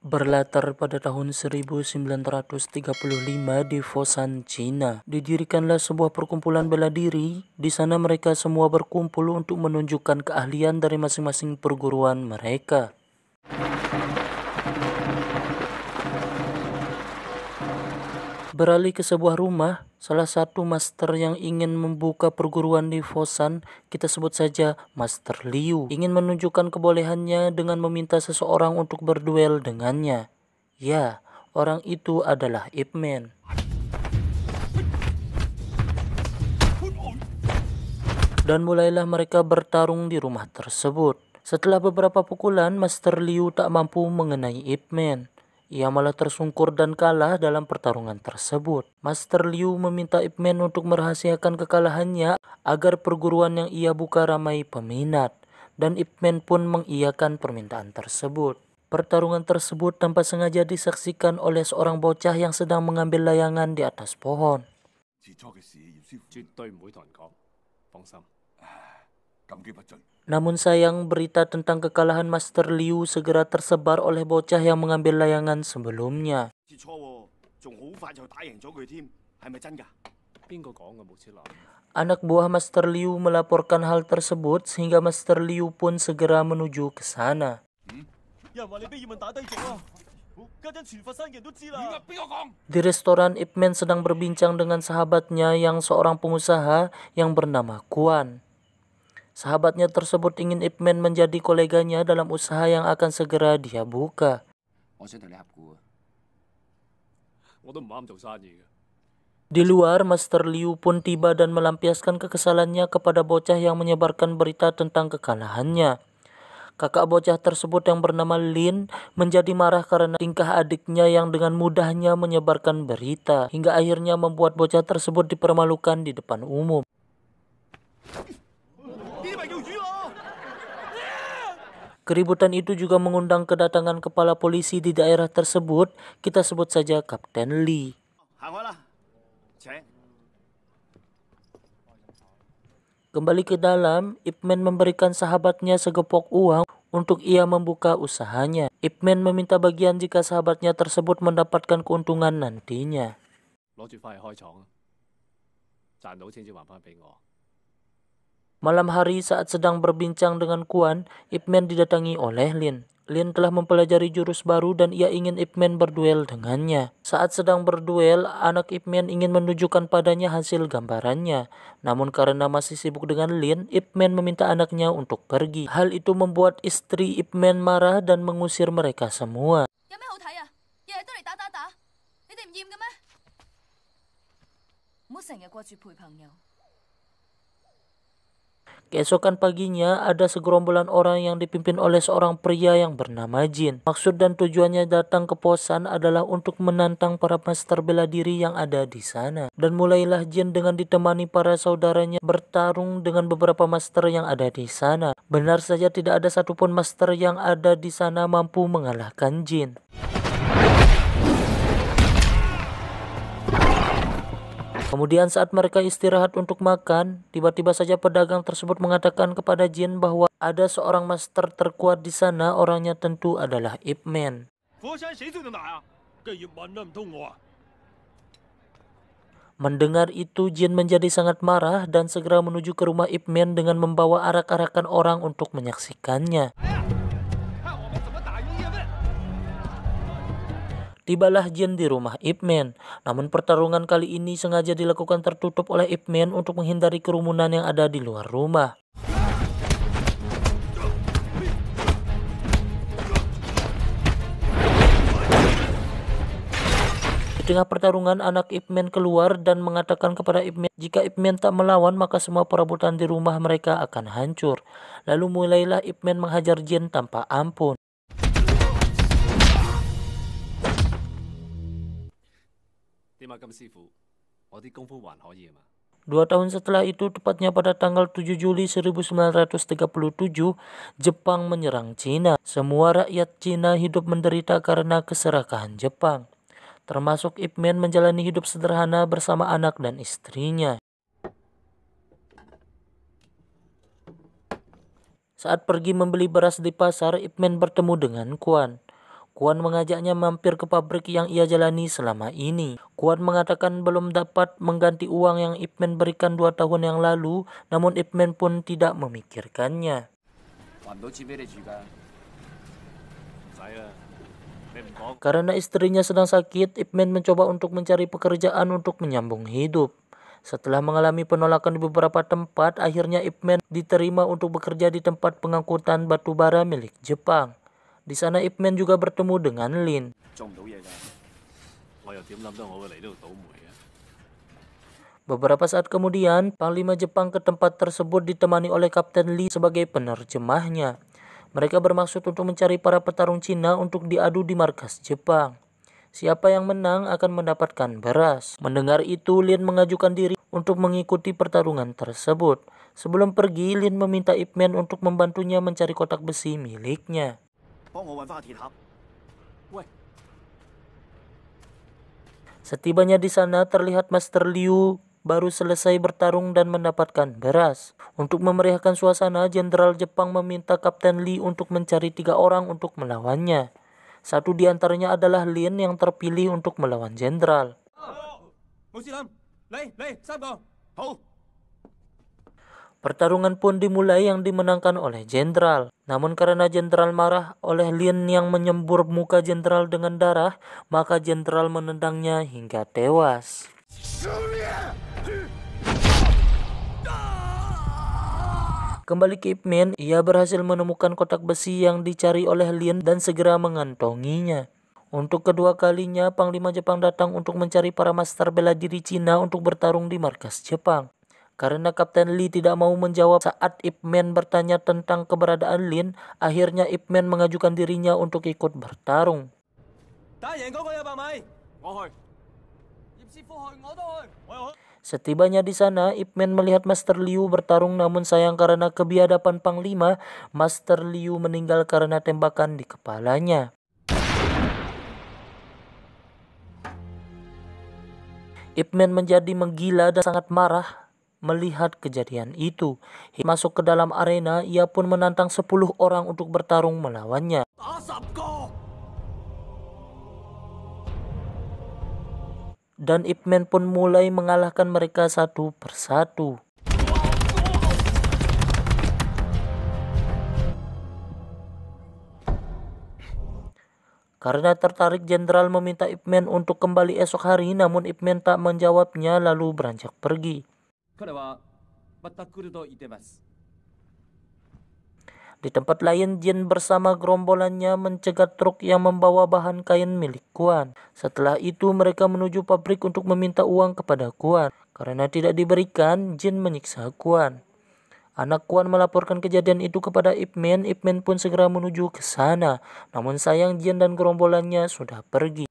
Berlatar pada tahun 1935 di Foshan, China, didirikanlah sebuah perkumpulan bela diri. Di sana mereka semua berkumpul untuk menunjukkan keahlian dari masing-masing perguruan mereka. Beralih ke sebuah rumah, salah satu master yang ingin membuka perguruan di Foshan, kita sebut saja Master Liu, ingin menunjukkan kebolehannya dengan meminta seseorang untuk berduel dengannya. Ya, orang itu adalah Ip Man. Dan mulailah mereka bertarung di rumah tersebut. Setelah beberapa pukulan, Master Liu tak mampu mengenai Ip Man. Ia malah tersungkur dan kalah dalam pertarungan tersebut. Master Liu meminta Ip Man untuk merahasiakan kekalahannya agar perguruan yang ia buka ramai peminat. Dan Ip Man pun mengiyakan permintaan tersebut. Pertarungan tersebut tanpa sengaja disaksikan oleh seorang bocah yang sedang mengambil layangan di atas pohon. Namun sayang, berita tentang kekalahan Master Liu segera tersebar oleh bocah yang mengambil layangan sebelumnya. Anak buah Master Liu melaporkan hal tersebut sehingga Master Liu pun segera menuju ke sana. Di restoran, Ip Man sedang berbincang dengan sahabatnya yang seorang pengusaha yang bernama Kuan. Sahabatnya tersebut ingin Ip Man menjadi koleganya dalam usaha yang akan segera dia buka. Di luar, Master Liu pun tiba dan melampiaskan kekesalannya kepada bocah yang menyebarkan berita tentang kekalahannya. Kakak bocah tersebut yang bernama Lin menjadi marah karena tingkah adiknya yang dengan mudahnya menyebarkan berita, hingga akhirnya membuat bocah tersebut dipermalukan di depan umum. Keributan itu juga mengundang kedatangan kepala polisi di daerah tersebut, kita sebut saja Kapten Lee. Kembali ke dalam, Ip Man memberikan sahabatnya segepok uang untuk ia membuka usahanya. Ip Man meminta bagian jika sahabatnya tersebut mendapatkan keuntungan nantinya. Malam hari saat sedang berbincang dengan Kuan, Ip Man didatangi oleh Lin. Lin telah mempelajari jurus baru dan ia ingin Ip Man berduel dengannya. Saat sedang berduel, anak Ip Man ingin menunjukkan padanya hasil gambarannya. Namun karena masih sibuk dengan Lin, Ip Man meminta anaknya untuk pergi. Hal itu membuat istri Ip Man marah dan mengusir mereka semua. Keesokan paginya, ada segerombolan orang yang dipimpin oleh seorang pria yang bernama Jin. Maksud dan tujuannya datang ke Foshan adalah untuk menantang para master bela diri yang ada di sana. Dan mulailah Jin dengan ditemani para saudaranya bertarung dengan beberapa master yang ada di sana. Benar saja tidak ada satupun master yang ada di sana mampu mengalahkan Jin. Kemudian saat mereka istirahat untuk makan, tiba-tiba saja pedagang tersebut mengatakan kepada Jin bahwa ada seorang master terkuat di sana, orangnya tentu adalah Ip Man. Mendengar itu, Jin menjadi sangat marah dan segera menuju ke rumah Ip Man dengan membawa arak-arakan orang untuk menyaksikannya. Tibalah Jin di rumah Ip Man. Namun pertarungan kali ini sengaja dilakukan tertutup oleh Ip Man untuk menghindari kerumunan yang ada di luar rumah. Di tengah pertarungan, anak Ip Man keluar dan mengatakan kepada Ip Man jika Ip Man tak melawan maka semua perabotan di rumah mereka akan hancur. Lalu mulailah Ip Man menghajar Jin tanpa ampun. Dua tahun setelah itu, tepatnya pada tanggal 7 Juli 1937, Jepang menyerang Cina. Semua rakyat Cina hidup menderita karena keserakahan Jepang. Termasuk Ip Man menjalani hidup sederhana bersama anak dan istrinya. Saat pergi membeli beras di pasar, Ip Man bertemu dengan Kuan. Kuan mengajaknya mampir ke pabrik yang ia jalani selama ini. Kuan mengatakan belum dapat mengganti uang yang Ip Man berikan 2 tahun yang lalu, namun Ip Man pun tidak memikirkannya. Karena istrinya sedang sakit, Ip Man mencoba untuk mencari pekerjaan untuk menyambung hidup. Setelah mengalami penolakan di beberapa tempat, akhirnya Ip Man diterima untuk bekerja di tempat pengangkutan batu bara milik Jepang. Di sana Ip Man juga bertemu dengan Lin. Beberapa saat kemudian, Panglima Jepang ke tempat tersebut ditemani oleh Kapten Lee sebagai penerjemahnya. Mereka bermaksud untuk mencari para petarung Cina untuk diadu di markas Jepang. Siapa yang menang akan mendapatkan beras. Mendengar itu, Lin mengajukan diri untuk mengikuti pertarungan tersebut. Sebelum pergi, Lin meminta Ip Man untuk membantunya mencari kotak besi miliknya. Setibanya di sana, terlihat Master Liu baru selesai bertarung dan mendapatkan beras. Untuk memeriahkan suasana, Jenderal Jepang meminta Kapten Lee untuk mencari 3 orang untuk melawannya. Satu di antaranya adalah Lin yang terpilih untuk melawan Jenderal. Pertarungan pun dimulai yang dimenangkan oleh Jenderal. Namun karena Jenderal marah oleh Lin yang menyembur muka Jenderal dengan darah, maka Jenderal menendangnya hingga tewas. Kembali ke Ip Man, ia berhasil menemukan kotak besi yang dicari oleh Lin dan segera mengantonginya. Untuk kedua kalinya, Panglima Jepang datang untuk mencari para master bela diri Cina untuk bertarung di markas Jepang. Karena Kapten Lee tidak mau menjawab saat Ip Man bertanya tentang keberadaan Lin, akhirnya Ip Man mengajukan dirinya untuk ikut bertarung. Setibanya di sana, Ip Man melihat Master Liu bertarung, namun sayang karena kebiadaban Panglima, Master Liu meninggal karena tembakan di kepalanya. Ip Man menjadi menggila dan sangat marah melihat kejadian itu. Masuk ke dalam arena, ia pun menantang 10 orang untuk bertarung melawannya. Dan Ip Man pun mulai mengalahkan mereka satu persatu. Karena tertarik, Jenderal meminta Ip Man untuk kembali esok hari, namun Ip Man tak menjawabnya lalu beranjak pergi. Di tempat lain, Jin bersama gerombolannya mencegat truk yang membawa bahan kain milik Kuan. Setelah itu mereka menuju pabrik untuk meminta uang kepada Kuan. Karena tidak diberikan, Jin menyiksa Kuan. Anak Kuan melaporkan kejadian itu kepada Ip Man. Ip Man pun segera menuju ke sana. Namun sayang Jin dan gerombolannya sudah pergi.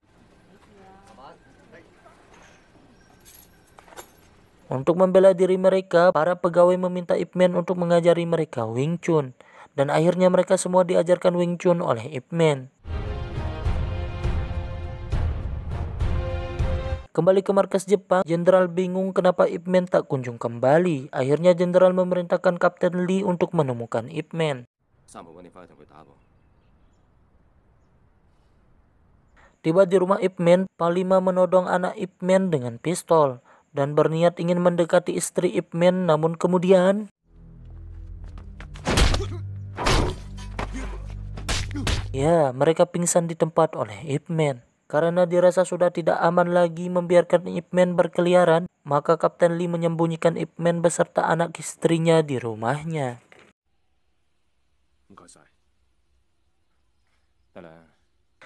Untuk membela diri mereka, para pegawai meminta Ip Man untuk mengajari mereka Wing Chun. Dan akhirnya mereka semua diajarkan Wing Chun oleh Ip Man. Kembali ke markas Jepang, Jenderal bingung kenapa Ip Man tak kunjung kembali. Akhirnya Jenderal memerintahkan Kapten Lee untuk menemukan Ip Man. Tiba di rumah Ip Man, Panglima menodong anak Ip Man dengan pistol dan berniat ingin mendekati istri Ip Man, namun kemudian mereka pingsan di tempat oleh Ip Man. Karena dirasa sudah tidak aman lagi membiarkan Ip Man berkeliaran, maka Kapten Lee menyembunyikan Ip Man beserta anak istrinya di rumahnya.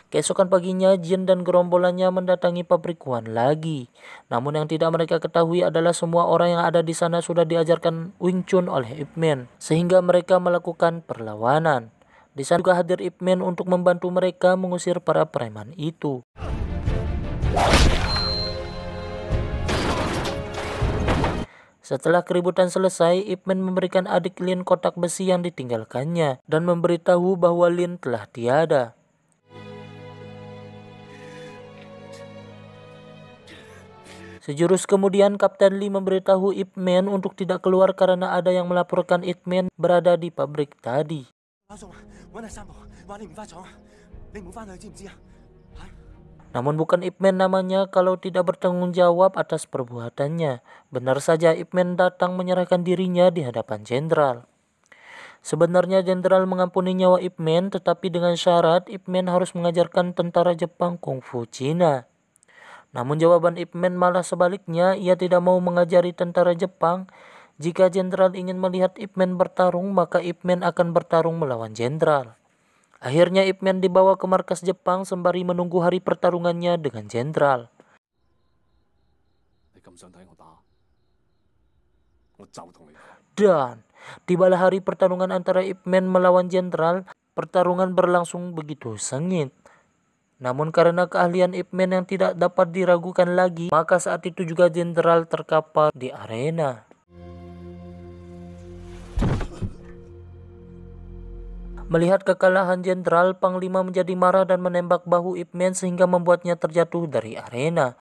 Keesokan paginya, Jin dan gerombolannya mendatangi pabrik Kuan lagi. Namun yang tidak mereka ketahui adalah semua orang yang ada di sana sudah diajarkan Wing Chun oleh Ip Man, sehingga mereka melakukan perlawanan. Di sana juga hadir Ip Man untuk membantu mereka mengusir para preman itu. Setelah keributan selesai, Ip Man memberikan adik Lin kotak besi yang ditinggalkannya dan memberitahu bahwa Lin telah tiada. Sejurus kemudian, Kapten Lee memberitahu Ip Man untuk tidak keluar karena ada yang melaporkan Ip Man berada di pabrik tadi. Namun bukan Ip Man namanya kalau tidak bertanggung jawab atas perbuatannya. Benar saja Ip Man datang menyerahkan dirinya di hadapan jenderal. Sebenarnya jenderal mengampuni nyawa Ip Man, tetapi dengan syarat Ip Man harus mengajarkan tentara Jepang kungfu Cina. Namun jawaban Ip Man malah sebaliknya, ia tidak mau mengajari tentara Jepang. Jika jenderal ingin melihat Ip Man bertarung, maka Ip Man akan bertarung melawan jenderal. Akhirnya Ip Man dibawa ke markas Jepang sembari menunggu hari pertarungannya dengan jenderal. Dan tibalah hari pertarungan antara Ip Man melawan jenderal. Pertarungan berlangsung begitu sengit. Namun karena keahlian Ip Man yang tidak dapat diragukan lagi, maka saat itu juga jenderal terkapar di arena. Melihat kekalahan jenderal, Panglima menjadi marah dan menembak bahu Ip Man sehingga membuatnya terjatuh dari arena.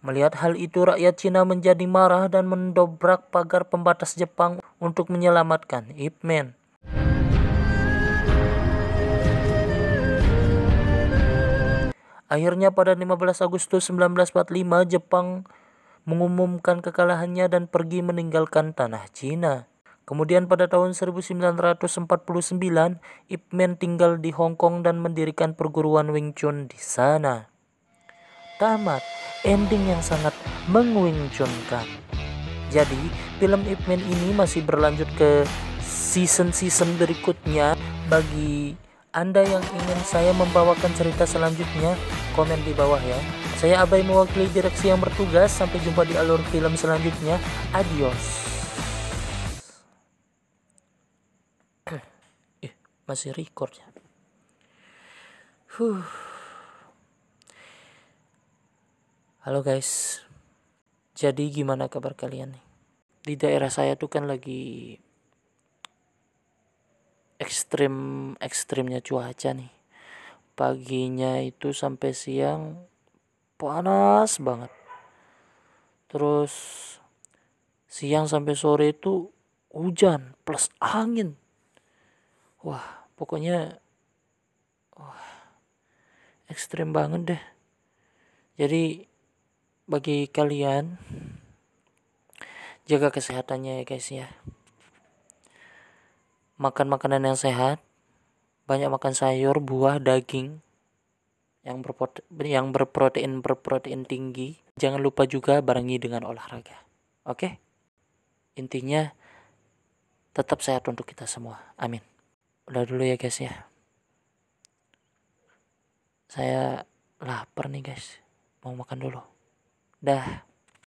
Melihat hal itu, rakyat Cina menjadi marah dan mendobrak pagar pembatas Jepang untuk menyelamatkan Ip Man. Akhirnya pada 15 Agustus 1945, Jepang mengumumkan kekalahannya dan pergi meninggalkan tanah Cina. Kemudian pada tahun 1949, Ip Man tinggal di Hong Kong dan mendirikan perguruan Wing Chun di sana. Tamat, ending yang sangat mengwingchunkan. Jadi, film Ip Man ini masih berlanjut ke season-season berikutnya. Bagi Anda yang ingin saya membawakan cerita selanjutnya, komen di bawah ya. Saya Abai mewakili direksi yang bertugas. Sampai jumpa di alur film selanjutnya. Adios. Masih record ya. Halo guys. Jadi gimana kabar kalian nih? Di daerah saya tuh kan lagi ekstrimnya cuaca nih. Paginya itu sampai siang panas banget. Terus siang sampai sore itu hujan plus angin. Wah, pokoknya ekstrim banget deh. Jadi bagi kalian, jaga kesehatannya ya guys ya. Makan makanan yang sehat, banyak makan sayur, buah, daging yang berprotein tinggi. Jangan lupa juga barengi dengan olahraga. Oke? Intinya tetap sehat untuk kita semua. Amin. Udah dulu ya guys ya. Saya lapar nih guys. Mau makan dulu. Dah.